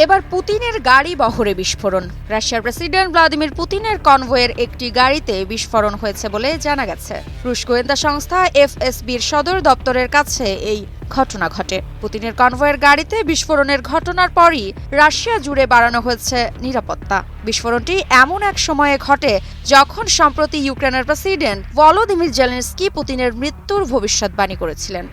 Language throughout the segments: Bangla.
এবার পুতিনের গাড়ি বহরে বিস্ফোরণ। রাশিয়ার প্রেসিডেন্ট ভ্লাদিমির পুতিনের কনভয়ের একটি গাড়িতে বিস্ফোরণ হয়েছে বলে জানা গেছে। রুশ গোয়েন্দা সংস্থা এফএসবির সদর দপ্তরের কাছে এই ঘটনা ঘটে। পুতিনের কনভয়ের গাড়িতে বিস্ফোরণের ঘটনার পরই রাশিয়া জুড়ে বাড়ানো হয়েছে নিরাপত্তা। বিস্ফোরণটি এমন এক সময়ে ঘটে যখন সম্প্রতি ইউক্রেনের প্রেসিডেন্ট ভলোদিমির জেলেনস্কি পুতিনের মৃত্যুর ভবিষ্যৎবাণী করেছিলেন।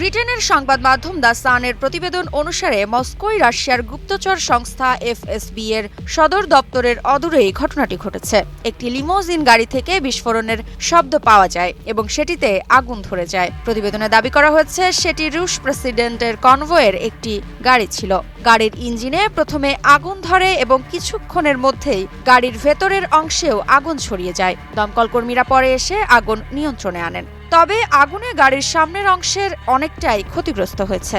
ব্রিটেনের সংবাদ মাধ্যম দ্য সানের প্রতিবেদন অনুসারে মস্কোয় রাশিয়ার গুপ্তচর সংস্থা এফএসবি এর সদর দপ্তরের অদূরেই ঘটনাটি ঘটেছে। একটি লিমোজিন গাড়ি থেকে বিস্ফোরণের শব্দ পাওয়া যায় এবং সেটিতে আগুন ধরে যায়। প্রতিবেদনে দাবি করা হয়েছে সেটি রুশ প্রেসিডেন্টের কনভয়ের একটি গাড়ি ছিল। গাড়ির ইঞ্জিনে প্রথমে আগুন ধরে এবং কিছুক্ষণের মধ্যেই গাড়ির ভেতরের অংশেও আগুন ছড়িয়ে যায়। দমকল কর্মীরা পরে এসে আগুন নিয়ন্ত্রণে আনেন। তবে আগুনে গাড়ির সামনের অংশের অনেকটাই ক্ষতিগ্রস্ত হয়েছে।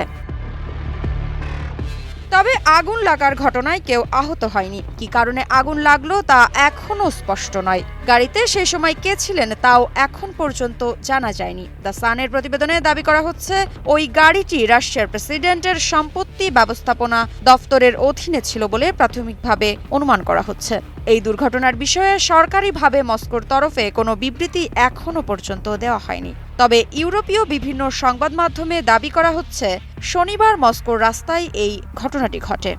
তবে আগুন লাগার ঘটনায় কেউ আহত হয়নি। কি কারণে আগুন লাগলো তা এখনও স্পষ্ট নয়। গাড়িতে সেই সময় কে ছিলেন তাও এখন পর্যন্ত জানা যায়নি। দ্য সানের প্রতিবেদনে দাবি করা হচ্ছে ওই গাড়িটি রাশিয়ার প্রেসিডেন্টের সম্পত্তি ব্যবস্থাপনা দফতরের অধীনে ছিল বলে প্রাথমিকভাবে অনুমান করা হচ্ছে। এই দুর্ঘটনার বিষয়ে সরকারিভাবে মস্কোর তরফে কোনো বিবৃতি এখনও পর্যন্ত দেওয়া হয়নি। তবে ইউরোপীয় বিভিন্ন সংবাদ মাধ্যমে দাবি করা হচ্ছে শনিবার মস্কোর রাস্তায় এই ঘটনাটি ঘটে।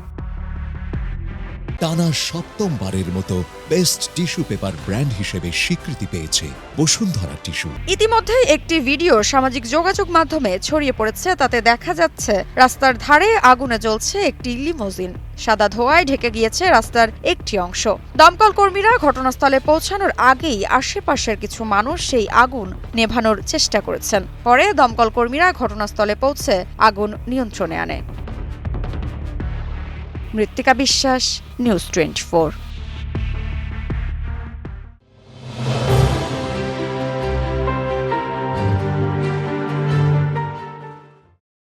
টানা সপ্তমবারের মতো বেস্ট টিস্যু পেপার ব্র্যান্ড হিসেবে স্বীকৃতি পেয়েছে বসুন্ধরা টিস্যু। ইতিমধ্যে একটি ভিডিও সামাজিক যোগাযোগ মাধ্যমে ছড়িয়ে পড়েছে। তাতে দেখা যাচ্ছে রাস্তার ধারে আগুনে জ্বলছে একটি লিমোজিন। সাদা ধোঁয়ায় ঢেকে গিয়েছে রাস্তার একটি অংশ। দমকল কর্মীরা ঘটনাস্থলে পৌঁছানোর আগেই আশেপাশের কিছু মানুষ সেই আগুন নেভানোর চেষ্টা করেছেন। পরে দমকল কর্মীরা ঘটনাস্থলে পৌঁছে আগুন নিয়ন্ত্রণে আনে। মৃত্তিকা বিশ্বাস, নিউজ 24।